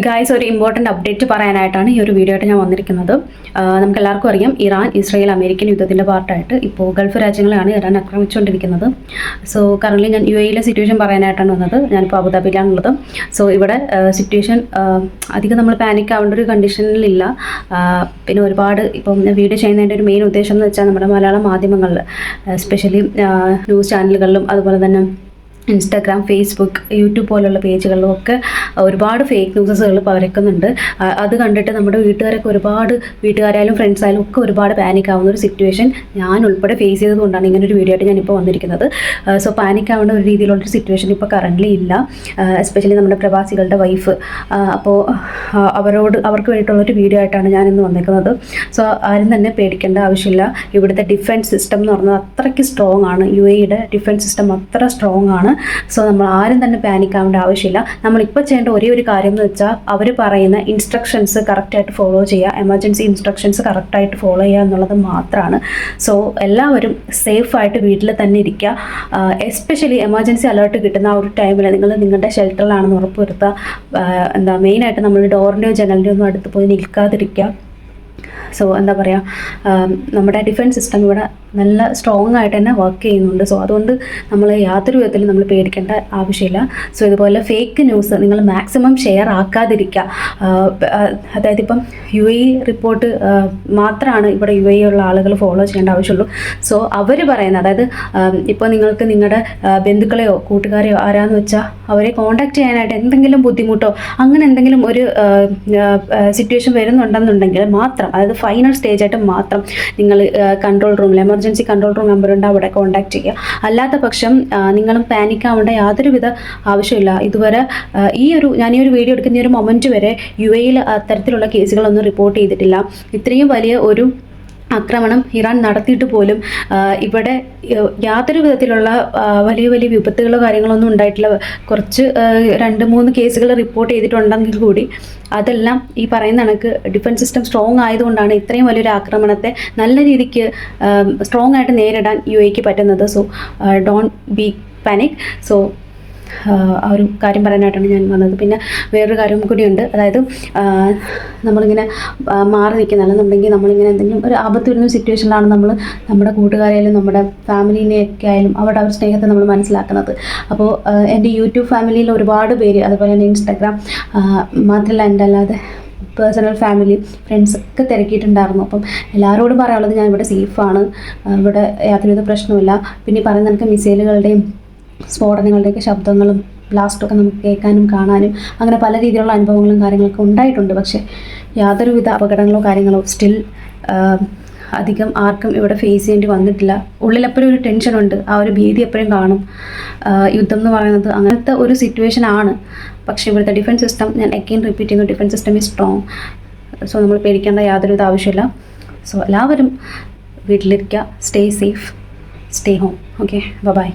Guys, ഒരു important update പറയാനായിട്ടാണ് ഈ ഒരു വീഡിയോ ആയിട്ട് ഞാൻ വന്നിരിക്കുന്നത്. നമുക്ക് എല്ലാവർക്കും അറിയാം, ഇറാൻ ഇസ്രായേൽ അമേരിക്കൻ യുദ്ധത്തിൻ്റെ പാർട്ടായിട്ട് ഇപ്പോൾ ഗൾഫ് രാജ്യങ്ങളാണ് ഇറാൻ ആക്രമിച്ചുകൊണ്ടിരിക്കുന്നത്. സോ കറൻ്റ് ഞാൻ UAE സിറ്റുവേഷൻ പറയാനായിട്ടാണ് വന്നത്. ഞാനിപ്പോൾ അബുദാബിയിലാണുള്ളത്. സോ ഇവിടെ സിറ്റുവേഷൻ അധികം നമ്മൾ പാനിക് ആവേണ്ട ഒരു കണ്ടീഷനിലില്ല. പിന്നെ ഒരുപാട് ഇപ്പം വീഡിയോ ചെയ്യുന്നതിൻ്റെ ഒരു മെയിൻ ഉദ്ദേശം എന്ന് വെച്ചാൽ നമ്മുടെ മലയാളം മാധ്യമങ്ങളിൽ, എസ്പെഷ്യലി ന്യൂസ് ചാനലുകളിലും അതുപോലെ തന്നെ ഇൻസ്റ്റാഗ്രാം, ഫേസ്ബുക്ക്, യൂട്യൂബ് പോലുള്ള പേജുകളിലും ഒക്കെ ഒരുപാട് ഫേക്ക് ന്യൂസസുകൾ പരക്കുന്നുണ്ട്. അത് കണ്ടിട്ട് നമ്മുടെ വീട്ടുകാരായാലും ഫ്രണ്ട്സായാലും ഒക്കെ ഒരുപാട് പാനിക് ആവുന്ന ഒരു സിറ്റുവേഷൻ ഞാൻ ഉൾപ്പെടെ ഫേസ് ചെയ്തതുകൊണ്ടാണ് ഇങ്ങനെ ഒരു വീഡിയോ ആയിട്ട് ഞാനിപ്പോൾ വന്നിരിക്കുന്നത്. സോ പാനിക് ആവേണ്ട ഒരു രീതിയിലുള്ളൊരു സിറ്റുവേഷൻ ഇപ്പോൾ കറൻ്റ്ലി ഇല്ല. എസ്പെഷ്യലി നമ്മുടെ പ്രവാസികളുടെ വൈഫ്. അപ്പോൾ അവർക്ക് വേണ്ടിയിട്ടുള്ളൊരു വീഡിയോ ആയിട്ടാണ് ഞാനിന്ന് വന്നിരിക്കുന്നത്. സോ ആരും തന്നെ പേടിക്കേണ്ട ആവശ്യമില്ല. ഇവിടുത്തെ ഡിഫൻസ് സിസ്റ്റം എന്ന് പറഞ്ഞാൽ അത്രയ്ക്ക് സ്ട്രോങ് ആണ്. UAEയുടെ ഡിഫൻസ് സിസ്റ്റം അത്ര സ്ട്രോങ് ആണ്. സോ നമ്മൾ ആരും തന്നെ പാനിക് ആവേണ്ട ആവശ്യമില്ല. നമ്മളിപ്പോൾ ചെയ്യേണ്ട ഒരേ ഒരു കാര്യം എന്ന് വെച്ചാൽ അവർ പറയുന്ന ഇൻസ്ട്രക്ഷൻസ് കറക്റ്റായിട്ട് ഫോളോ ചെയ്യുക, എമർജൻസി ഇൻസ്ട്രക്ഷൻസ് കറക്റ്റായിട്ട് ഫോളോ ചെയ്യുക എന്നുള്ളത് മാത്രമാണ്. സോ എല്ലാവരും സേഫായിട്ട് വീട്ടിൽ തന്നെ ഇരിക്കുക. എസ്പെഷ്യലി എമർജൻസി അലേർട്ട് കിട്ടുന്ന ആ ഒരു ടൈമിൽ നിങ്ങൾ നിങ്ങളുടെ ഷെൽട്ടറിലാണെന്ന് ഉറപ്പുവരുത്തുക. മെയിനായിട്ട് നമ്മൾ ഡോറിൻ്റെയോ ജനലിൻ്റെയോ ഒന്നും അടുത്ത് പോയി നിൽക്കാതിരിക്കുക. സോ എന്താ പറയുക, നമ്മുടെ ഡിഫൻസ് സിസ്റ്റം ഇവിടെ നല്ല സ്ട്രോങ് ആയിട്ട് തന്നെ വർക്ക് ചെയ്യുന്നുണ്ട്. സോ അതുകൊണ്ട് നമ്മൾ യാതൊരു വിധത്തിലും നമ്മൾ പേടിക്കേണ്ട ആവശ്യമില്ല. സോ ഇതുപോലെ ഫേക്ക് ന്യൂസ് നിങ്ങൾ മാക്സിമം ഷെയർ ആക്കാതിരിക്കുക. അതായത് ഇപ്പം UAE റിപ്പോർട്ട് മാത്രമാണ് ഇവിടെ UAE ഉള്ള ആളുകൾ ഫോളോ ചെയ്യേണ്ട ആവശ്യമുള്ളൂ. സോ അവർ പറയുന്നത്, അതായത് ഇപ്പോൾ നിങ്ങൾക്ക് നിങ്ങളുടെ ബന്ധുക്കളെയോ കൂട്ടുകാരെയോ ആരാന്ന് വെച്ചാൽ അവരെ കോൺടാക്ട് ചെയ്യാനായിട്ട് എന്തെങ്കിലും ബുദ്ധിമുട്ടോ അങ്ങനെ എന്തെങ്കിലും ഒരു സിറ്റുവേഷൻ വരുന്നുണ്ടെന്നുണ്ടെങ്കിൽ മാത്രം, അതായത് ഫൈനൽ സ്റ്റേജായിട്ട് മാത്രം നിങ്ങൾ കൺട്രോൾ റൂമിൽ, എമർജൻസി കൺട്രോൾ റൂം നമ്പറുണ്ട്, അവിടെ കോൺടാക്ട് ചെയ്യുക. അല്ലാത്ത പക്ഷം നിങ്ങളും പാനിക് ആവേണ്ട യാതൊരുവിധ ആവശ്യമില്ല. ഇതുവരെ ഞാൻ ഈ ഒരു വീഡിയോ എടുക്കുന്ന ഒരു മൊമെൻറ്റ് വരെ UAEയിൽ അത്തരത്തിലുള്ള കേസുകളൊന്നും റിപ്പോർട്ട് ചെയ്തിട്ടില്ല. ഇത്രയും വലിയ ഒരു ആക്രമണം ഇറാൻ നടത്തിയിട്ട് പോലും ഇവിടെ യാതൊരു വിധത്തിലുള്ള വലിയ വലിയ വിപത്തുകളോ കാര്യങ്ങളൊന്നും ഉണ്ടായിട്ടില്ല. കുറച്ച് 2-3 കേസുകൾ റിപ്പോർട്ട് ചെയ്തിട്ടുണ്ടെങ്കിൽ കൂടി അതെല്ലാം ഈ പറയുന്ന കണക്ക് ഡിഫൻസ് സിസ്റ്റം സ്ട്രോങ് ആയതുകൊണ്ടാണ് ഇത്രയും വലിയൊരു ആക്രമണത്തെ നല്ല രീതിക്ക് സ്ട്രോങ് ആയിട്ട് നേരിടാൻ UAEക്ക് പറ്റുന്നത്. So don't be panic. So ആ ഒരു കാര്യം പറയാനായിട്ടാണ് ഞാൻ വന്നത്. പിന്നെ വേറൊരു കാര്യം കൂടിയുണ്ട്. അതായത് നമ്മളിങ്ങനെ മാറി നിൽക്കുന്നതല്ലെന്നുണ്ടെങ്കിൽ നമ്മളിങ്ങനെ എന്തെങ്കിലും ഒരു ആപത്ത് വരുന്ന സിറ്റുവേഷനിലാണ് നമ്മൾ നമ്മുടെ കൂട്ടുകാരെയായാലും നമ്മുടെ ഫാമിലിനെയൊക്കെ ആയാലും അവിടെ അവർ സ്നേഹത്തെ നമ്മൾ മനസ്സിലാക്കുന്നത്. അപ്പോൾ എൻ്റെ യൂട്യൂബ് ഫാമിലിയിൽ ഒരുപാട് പേര്, അതുപോലെ തന്നെ ഇൻസ്റ്റാഗ്രാം മാത്രമല്ല എൻ്റെ അല്ലാതെ പേഴ്സണൽ ഫാമിലി ഫ്രണ്ട്സ് ഒക്കെ തിരക്കിയിട്ടുണ്ടായിരുന്നു. അപ്പം എല്ലാവരോടും പറയാനുള്ളത്, ഞാൻ ഇവിടെ സേഫാണ്, ഇവിടെ യാതൊരുവിധ പ്രശ്നമില്ല. പിന്നെ ഈ പറയുന്ന നമുക്ക് മിസൈലുകളുടെയും സ്ഫോടനങ്ങളുടെയൊക്കെ ശബ്ദങ്ങളും ബ്ലാസ്റ്റൊക്കെ നമുക്ക് കേൾക്കാനും കാണാനും അങ്ങനെ പല രീതിയിലുള്ള അനുഭവങ്ങളും കാര്യങ്ങളൊക്കെ ഉണ്ടായിട്ടുണ്ട്. പക്ഷേ യാതൊരുവിധ അപകടങ്ങളോ കാര്യങ്ങളോ സ്റ്റിൽ അധികം ആർക്കും ഇവിടെ ഫേസ് ചെയ്യേണ്ടി വന്നിട്ടില്ല. ഉള്ളിലെപ്പോഴും ഒരു ടെൻഷനുണ്ട്, ആ ഒരു ഭീതി എപ്പോഴും കാണും. യുദ്ധം എന്ന് പറയുന്നത് അങ്ങനത്തെ ഒരു സിറ്റുവേഷൻ ആണ്. പക്ഷേ ഇവിടുത്തെ ഡിഫൻസ് സിസ്റ്റം, ഞാൻ അഗെയിൻ റിപ്പീറ്റ് ചെയ്യുന്നു, defence system is strong. So നമ്മൾ പേടിക്കേണ്ട യാതൊരുവിധ ആവശ്യമില്ല. സോ എല്ലാവരും വീട്ടിലിരിക്കുക, stay safe, stay home. Okay, by.